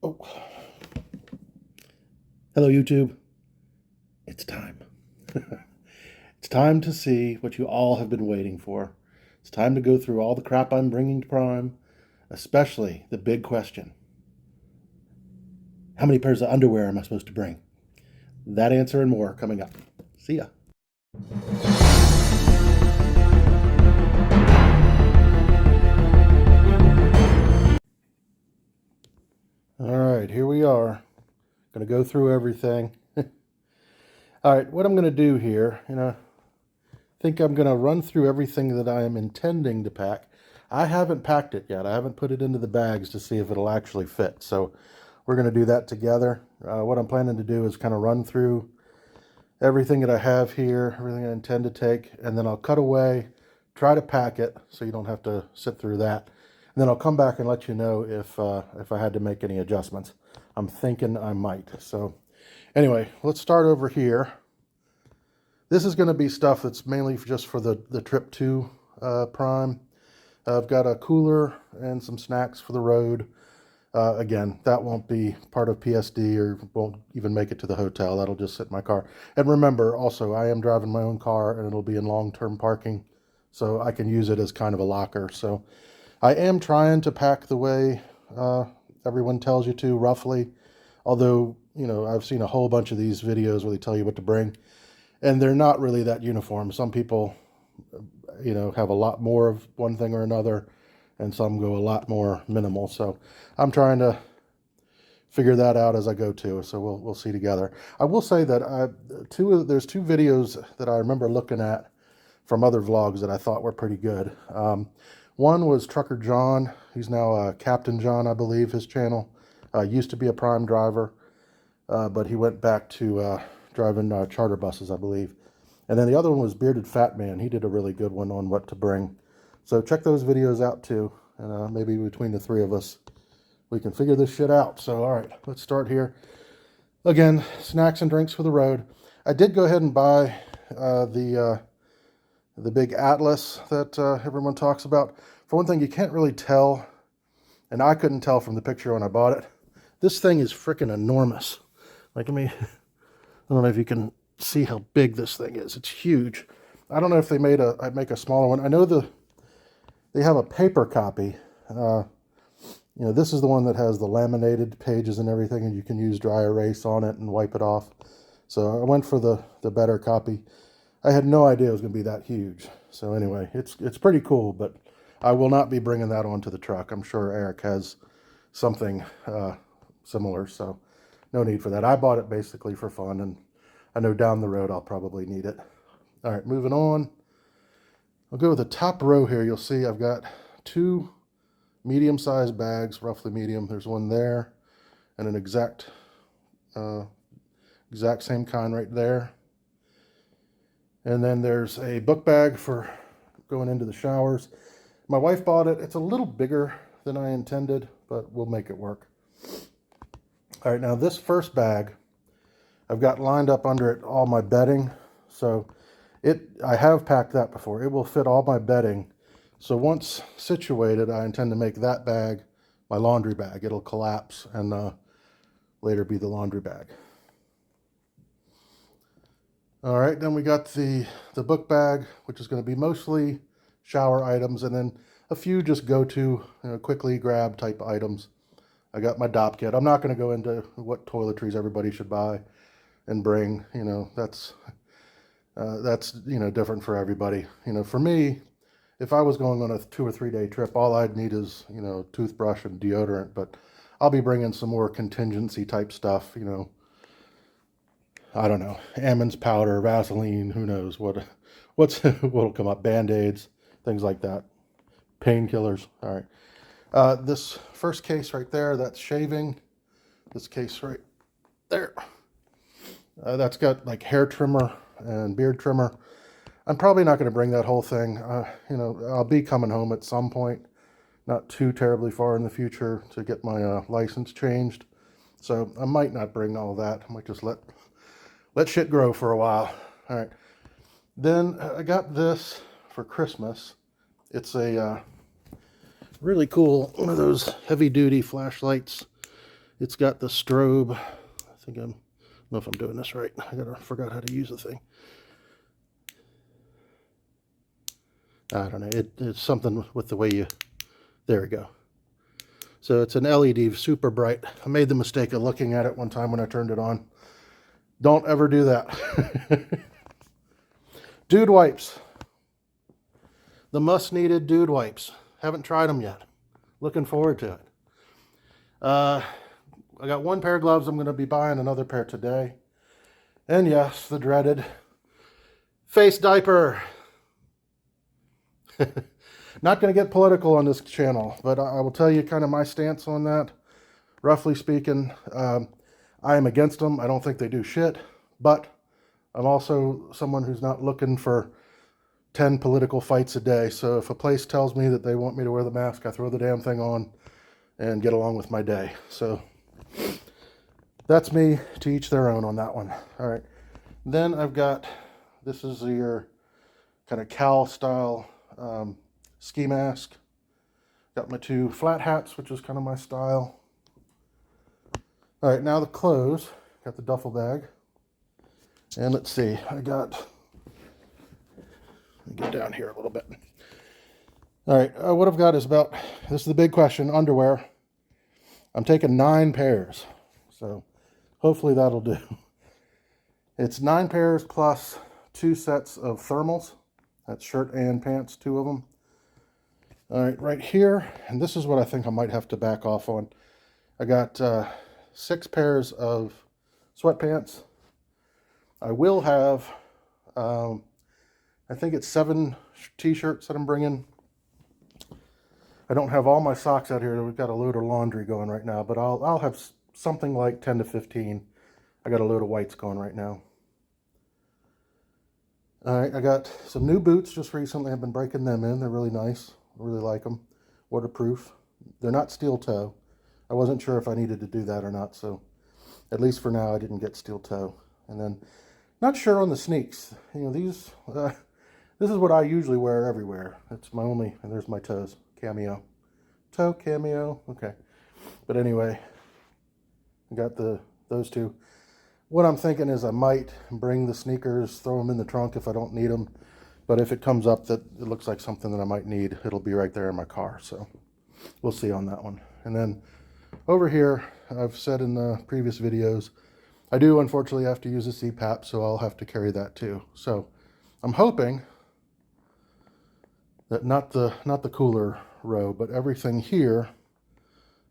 Oh, hello YouTube. It's time. It's time to see what you all have been waiting for. It's time to go through all the crap I'm bringing to Prime, especially the big question. How many pairs of underwear am I supposed to bring? That answer and more coming up. See ya. All right, here we are. Going to go through everything. All right, what I'm going to do here, I think I'm going to run through everything that I am intending to pack. I haven't packed it yet. I haven't put it into the bags to see if it'll actually fit. So we're going to do that together. What I'm planning to do is kind of run through everything that I have here, everything I intend to take, and then I'll cut away, try to pack it so you don't have to sit through that. And then I'll come back and let you know if I had to make any adjustments. I'm thinking I might. So anyway, let's start over here. This is going to be stuff that's mainly just for the trip to Prime. I've got a cooler and some snacks for the road. Again, that won't be part of PSD or won't even make it to the hotel. That'll just sit in my car. And remember, also, I am driving my own car and it'll be in long-term parking, so I can use it as kind of a locker. So I am trying to pack the way everyone tells you to, roughly. Although, I've seen a whole bunch of these videos where they tell you what to bring, and they're not really that uniform. Some people, have a lot more of one thing or another, and some go a lot more minimal. So I'm trying to figure that out as I go too. So we'll see together. I will say that there's two videos that I remember looking at from other vlogs that I thought were pretty good. One was Trucker John. He's now Captain John, I believe, his channel. Used to be a Prime driver, but he went back to driving charter buses, I believe. And then the other one was Bearded Fat Man. He did a really good one on what to bring. So check those videos out too. And maybe between the three of us, we can figure this shit out. So, all right, let's start here. Again, snacks and drinks for the road. I did go ahead and buy the big Atlas that everyone talks about. For one thing, you can't really tell, and I couldn't tell from the picture when I bought it. This thing is freaking enormous. Like, I don't know if you can see how big this thing is. It's huge. I don't know if I'd make a smaller one. I know they have a paper copy. This is the one that has the laminated pages and everything, and you can use dry erase on it and wipe it off. So I went for the better copy. I had no idea it was going to be that huge. So anyway, it's pretty cool, but I will not be bringing that onto the truck. I'm sure Eric has something similar, so no need for that. I bought it basically for fun, and I know down the road I'll probably need it. All right, moving on. I'll go with the top row here. You'll see I've got two medium-sized bags, roughly medium. There's one there, and an exact same kind right there. And then there's a book bag for going into the showers. My wife bought it. It's a little bigger than I intended, but we'll make it work. All right, now this first bag, I've got lined up under it all my bedding. So I have packed that before. It will fit all my bedding. So once situated, I intend to make that bag my laundry bag. It'll collapse and later be the laundry bag. All right, then we got the book bag, which is going to be mostly shower items, and then a few just go-to, quickly grab type items. I got my DOP kit. I'm not going to go into what toiletries everybody should buy and bring. That's different for everybody. For me, if I was going on a 2 or 3 day trip, all I'd need is toothbrush and deodorant. But I'll be bringing some more contingency type stuff. I don't know, Ammons powder, Vaseline, who knows what'll come up, Band-Aids, things like that, painkillers. All right, this first case right there, that's shaving. This case right there, that's got like hair trimmer and beard trimmer. I'm probably not going to bring that whole thing. I'll be coming home at some point, not too terribly far in the future, to get my license changed. So I might not bring all that. I might just let shit grow for a while. All right. Then I got this for Christmas. It's a really cool, one of those heavy-duty flashlights. It's got the strobe. I don't know if I'm doing this right. Forgot how to use the thing. I don't know. It's something with the way you, there we go. So it's an LED, super bright. I made the mistake of looking at it one time when I turned it on. Don't ever do that. Dude wipes. The must-needed dude wipes. Haven't tried them yet. Looking forward to it. I got one pair of gloves. I'm going to be buying another pair today. And yes, the dreaded face diaper. Not going to get political on this channel, but I will tell you kind of my stance on that. Roughly speaking, I am against them. I don't think they do shit, but I'm also someone who's not looking for 10 political fights a day. So if a place tells me that they want me to wear the mask, I throw the damn thing on and get along with my day. So that's me, to each their own on that one. All right. Then I've got, this is your kind of cowl style ski mask. Got my two flat hats, which is kind of my style. All right, now the clothes. Got the duffel bag. And let's see, let me get down here a little bit. All right, what I've got is about, this is the big question, underwear. I'm taking 9 pairs, so hopefully that'll do. It's 9 pairs plus 2 sets of thermals. That's shirt and pants, 2 of them. All right, right here, and this is what I think I might have to back off on. I got 6 pairs of sweatpants. I will have, I think it's 7 t-shirts that I'm bringing. I don't have all my socks out here. We've got a load of laundry going right now, but I'll have something like 10 to 15. I got a load of whites going right now. All right, I got some new boots just recently. I've been breaking them in. They're really nice. I really like them. Waterproof. They're not steel toe. I wasn't sure if I needed to do that or not, so at least for now I didn't get steel toe. And then, not sure on the sneaks. You know, these, this is what I usually wear everywhere. It's my only, and there's my toes. Cameo. Toe, cameo, okay. But anyway, I got those 2. What I'm thinking is I might bring the sneakers, throw them in the trunk if I don't need them. But if it comes up that it looks like something that I might need, it'll be right there in my car. So we'll see on that one. And then over here, I've said in the previous videos, I do unfortunately have to use a CPAP, so I'll have to carry that too. So I'm hoping that not the cooler row, but everything here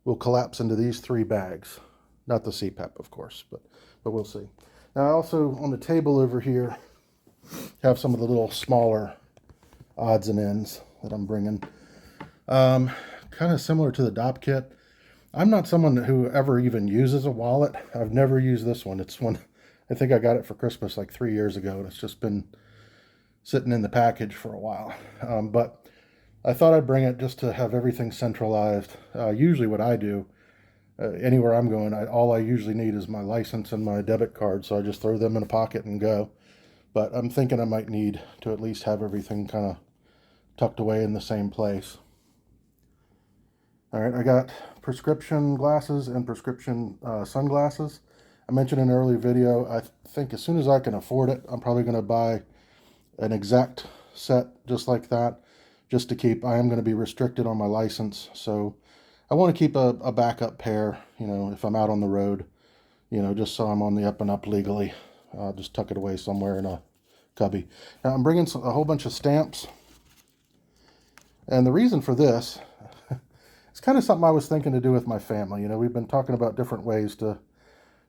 will collapse into these 3 bags. Not the CPAP, of course, but we'll see. Now, I also, on the table over here, have some of the little smaller odds and ends that I'm bringing. Kind of similar to the DOP kit. I'm not someone who ever even uses a wallet. I've never used this one. It's one, I think I got it for Christmas like 3 years ago, and it's just been sitting in the package for a while. But I thought I'd bring it just to have everything centralized. Usually what I do, anywhere I'm going, all I usually need is my license and my debit card, so I just throw them in a pocket and go. But I'm thinking I might need to at least have everything kind of tucked away in the same place. All right, I got prescription glasses and prescription sunglasses. I mentioned in an earlier video, I think as soon as I can afford it, I'm probably going to buy an exact set just like that, just to keep, I am going to be restricted on my license, so I want to keep a backup pair, you know, if I'm out on the road, you know, just so I'm on the up and up legally. I'll just tuck it away somewhere in a cubby. Now I'm bringing a whole bunch of stamps, and the reason for this, it's kind of something I was thinking to do with my family. You know, we've been talking about different ways to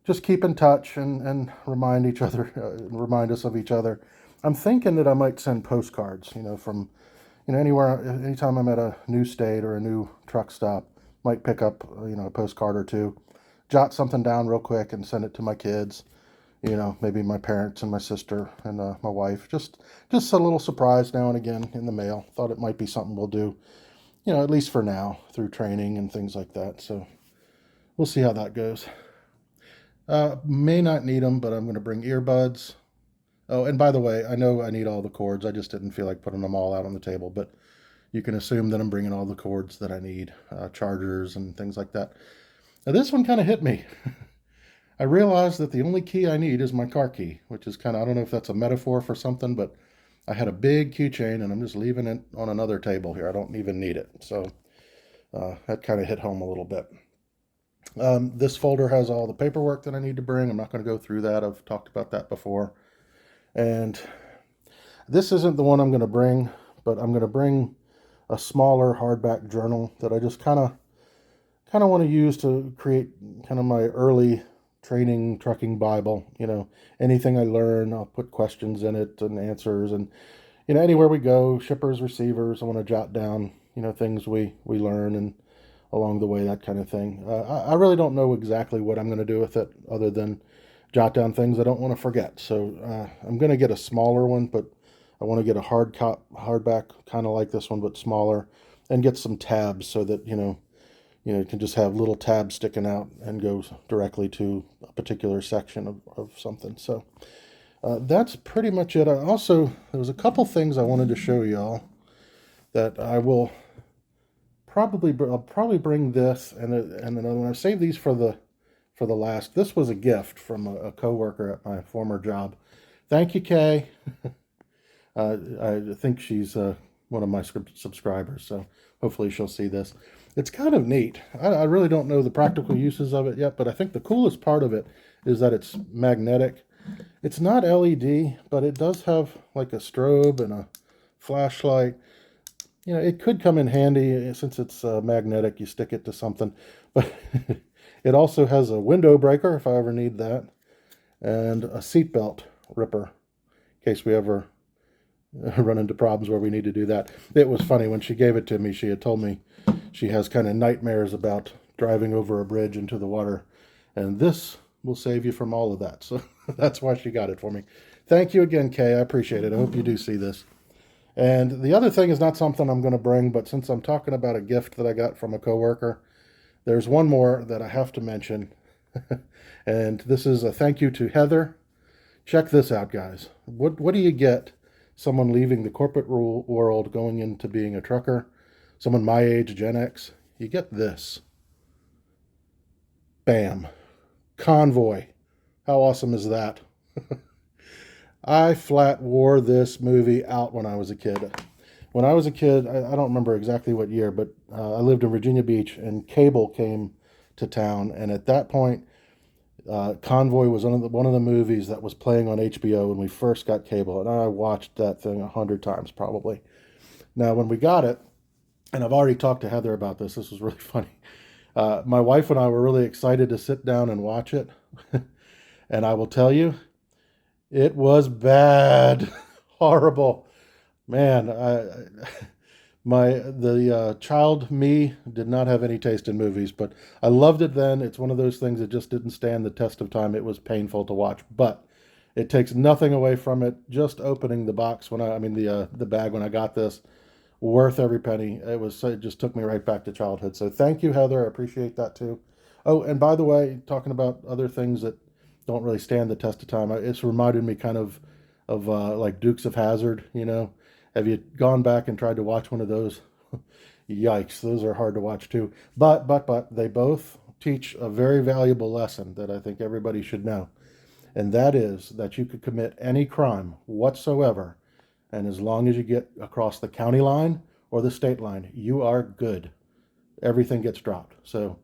just keep in touch and remind each other, remind us of each other. I'm thinking that I might send postcards, you know, from, you know, anywhere, anytime I'm at a new state or a new truck stop, might pick up, you know, a postcard or 2, jot something down real quick and send it to my kids, you know, maybe my parents and my sister and my wife. Just a little surprise now and again in the mail. Thought it might be something we'll do, you know, at least for now, through training and things like that. So we'll see how that goes. May not need them, but I'm going to bring earbuds. Oh, and by the way, I know I need all the cords. I just didn't feel like putting them all out on the table, but you can assume that I'm bringing all the cords that I need, chargers and things like that. Now this one kind of hit me. I realized that the only key I need is my car key, which is kind of, I don't know if that's a metaphor for something, but I had a big keychain and I'm just leaving it on another table here. I don't even need it. So that kind of hit home a little bit. This folder has all the paperwork that I need to bring. I'm not going to go through that. I've talked about that before. And this isn't the one I'm going to bring, but I'm going to bring a smaller hardback journal that I just kind of want to use to create kind of my early training trucking Bible. You know, anything I learn, I'll put questions in it and answers. And, you know, anywhere we go, shippers, receivers, I want to jot down, you know, things we learn and along the way, that kind of thing. I really don't know exactly what I'm going to do with it other than jot down things I don't want to forget. So I'm going to get a smaller one, but I want to get a hardback, kind of like this one, but smaller, and get some tabs so that, you can just have little tabs sticking out and go directly to a particular section of something. So that's pretty much it. There was a couple things I wanted to show y'all that I'll probably bring this and another one. I saved these for the last. This was a gift from a coworker at my former job. Thank you, Kay. I think she's one of my subscribers, so hopefully she'll see this. It's kind of neat. I really don't know the practical uses of it yet, but I think the coolest part of it is that it's magnetic. It's not LED, but it does have like a strobe and a flashlight. You know, it could come in handy since it's magnetic. You stick it to something, but it also has a window breaker if I ever need that, and a seatbelt ripper in case we ever run into problems where we need to do that. It was funny when she gave it to me. She had told me she has kind of nightmares about driving over a bridge into the water, and this will save you from all of that. So that's why she got it for me. Thank you again, Kay. I appreciate it. I hope you do see this. And the other thing is not something I'm going to bring, but since I'm talking about a gift that I got from a coworker, there's one more that I have to mention. And this is a thank you to Heather. Check this out, guys. What do you get someone leaving the corporate world going into being a trucker, someone my age, Gen X? You get this. Bam. Convoy. How awesome is that? I flat wore this movie out when I was a kid. When I was a kid, I don't remember exactly what year, but I lived in Virginia Beach, and cable came to town. And at that point, Convoy was one of the movies that was playing on HBO when we first got cable. And I watched that thing 100 times probably. Now, when we got it, and I've already talked to Heather about this. This was really funny. My wife and I were really excited to sit down and watch it. And I will tell you, it was bad, horrible. Man, the child me did not have any taste in movies, but I loved it then. It's one of those things that just didn't stand the test of time. It was painful to watch, but it takes nothing away from it. Just opening the box the bag when I got this, worth every penny. It just took me right back to childhood. So thank you, Heather. I appreciate that too. Oh, and by the way, talking about other things that don't really stand the test of time, it's reminded me kind of like Dukes of Hazzard. Have you gone back and tried to watch one of those? Yikes, those are hard to watch too. But they both teach a very valuable lesson that I think everybody should know. And that is that you could commit any crime whatsoever, and as long as you get across the county line or the state line, you are good. Everything gets dropped. So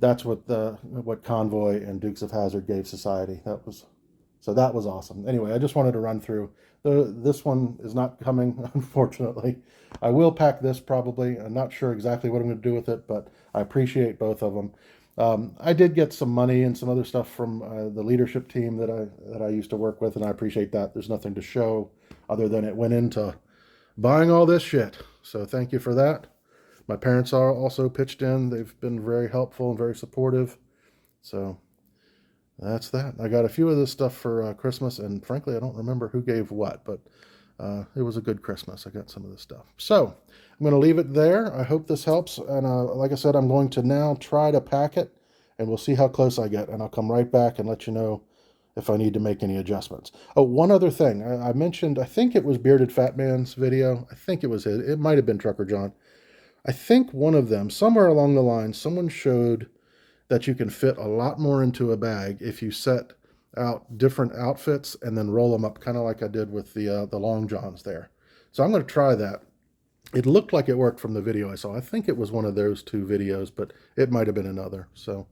that's what Convoy and Dukes of Hazzard gave society. That was awesome. Anyway, I just wanted to run through. This one is not coming, unfortunately. I will pack this probably. I'm not sure exactly what I'm going to do with it, but I appreciate both of them. I did get some money and some other stuff from the leadership team that I used to work with, and I appreciate that. There's nothing to show other than it went into buying all this shit. So thank you for that. My parents are also pitched in. They've been very helpful and very supportive. So that's that. I got a few of this stuff for Christmas, and frankly, I don't remember who gave what, but it was a good Christmas. I got some of this stuff. So I'm going to leave it there. I hope this helps. And like I said, I'm going to now try to pack it, and we'll see how close I get. And I'll come right back and let you know if I need to make any adjustments. Oh, one other thing. I mentioned, I think it was Bearded Fat Man's video. I think it was his. It might have been Trucker John. I think one of them, somewhere along the line, someone showed that you can fit a lot more into a bag if you set out different outfits and then roll them up, kind of like I did with the long johns there. So I'm going to try that. It looked like it worked from the video I saw. I think it was one of those two videos, but it might have been another. So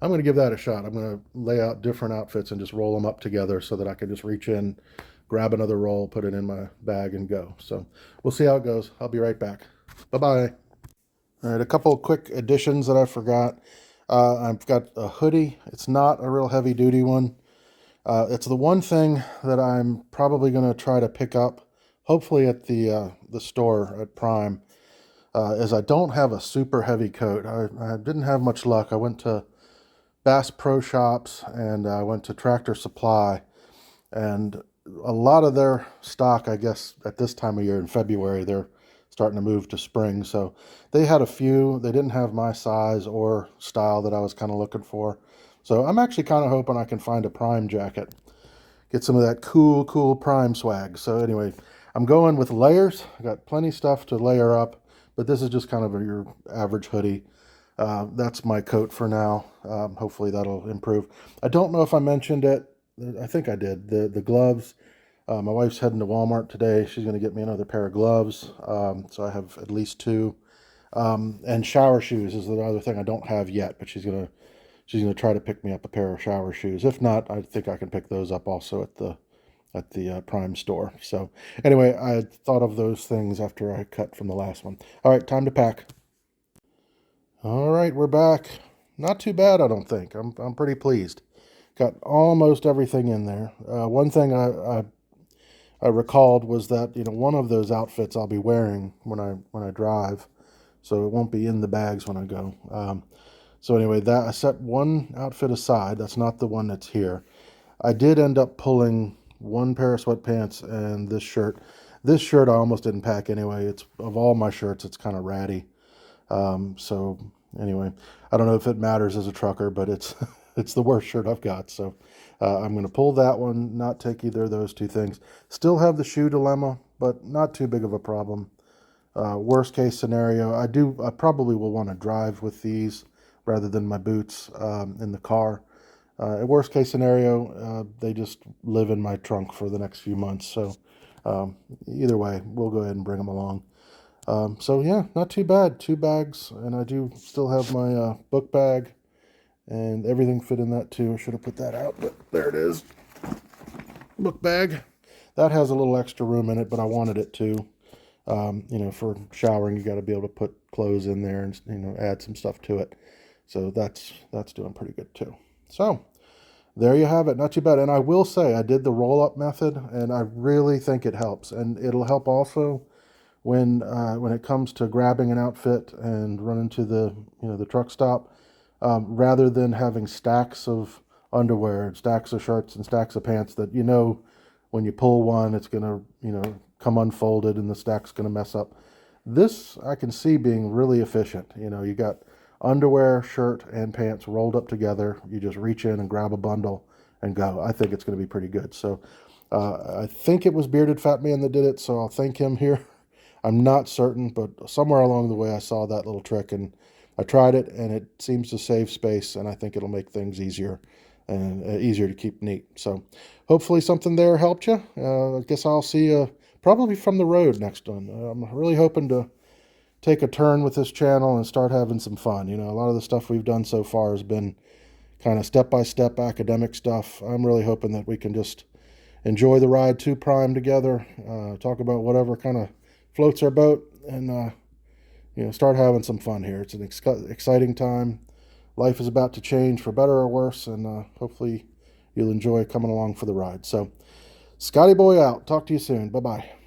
I'm going to give that a shot. I'm going to lay out different outfits and just roll them up together so that I can just reach in, grab another roll, put it in my bag, and go. So we'll see how it goes. I'll be right back. Bye-bye. All right, a couple of quick additions that I forgot. I've got a hoodie. It's not a real heavy-duty one. It's the one thing that I'm probably going to try to pick up, hopefully at the store at Prime, is I don't have a super heavy coat. I didn't have much luck. I went to Bass Pro Shops and I went to Tractor Supply, and a lot of their stock, I guess, at this time of year in February, they're starting to move to spring. So they had a few. They didn't have my size or style that I was kind of looking for. So I'm actually kind of hoping I can find a Prime jacket. Get some of that cool Prime swag. So anyway, I'm going with layers. I got plenty stuff to layer up, but this is just kind of your average hoodie. That's my coat for now. Hopefully that'll improve. I don't know if I mentioned it. I think I did. The gloves. My wife's heading to Walmart today. She's going to get me another pair of gloves. So I have at least two. And shower shoes is the other thing I don't have yet, but she's gonna try to pick me up a pair of shower shoes. If not, I think I can pick those up also at the Prime store. So anyway, I thought of those things after I cut from the last one. All right, time to pack. All right, we're back. Not too bad, I don't think. I'm pretty pleased. Got almost everything in there. One thing I recalled was that one of those outfits I'll be wearing when I drive, so it won't be in the bags when I go. So anyway, that I set one outfit aside. That's not the one that's here. I did end up pulling one pair of sweatpants and this shirt. This shirt I almost didn't pack anyway. It's of all my shirts, it's kind of ratty. So anyway, I don't know if it matters as a trucker, but it's it's the worst shirt I've got. So I'm going to pull that one, not take either of those two things. Still have the shoe dilemma, but not too big of a problem. Worst case scenario, I probably will want to drive with these rather than my boots in the car. Worst case scenario, they just live in my trunk for the next few months. So either way, we'll go ahead and bring them along. So yeah, not too bad. 2 bags, and I do still have my book bag, and everything fit in that too. I should have put that out, but there it is. Book bag. That has a little extra room in it, but I wanted it to. For showering, you got to be able to put clothes in there and add some stuff to it. So that's doing pretty good too. So there you have it. Not too bad. And I will say I did the roll-up method, and I really think it helps. And it'll help also when it comes to grabbing an outfit and running to the truck stop, rather than having stacks of underwear and stacks of shirts and stacks of pants that when you pull one, it's gonna come unfolded and the stack's gonna mess up. This I can see being really efficient. You got underwear, shirt, and pants rolled up together. You just reach in and grab a bundle and go. I think it's going to be pretty good. So I think it was Bearded Fat Man that did it, so I'll thank him here. I'm not certain, but somewhere along the way I saw that little trick, and I tried it, and it seems to save space, and I think it'll make things easier and easier to keep neat. So hopefully something there helped you. I guess I'll see you probably from the road next one. I'm really hoping to take a turn with this channel and start having some fun. A lot of the stuff we've done so far has been kind of step-by-step academic stuff. I'm really hoping that we can just enjoy the ride to Prime together, talk about whatever kind of floats our boat, and start having some fun here. It's an exciting time. Life is about to change for better or worse, and hopefully you'll enjoy coming along for the ride. So, Scotty Boy out. Talk to you soon. Bye-bye.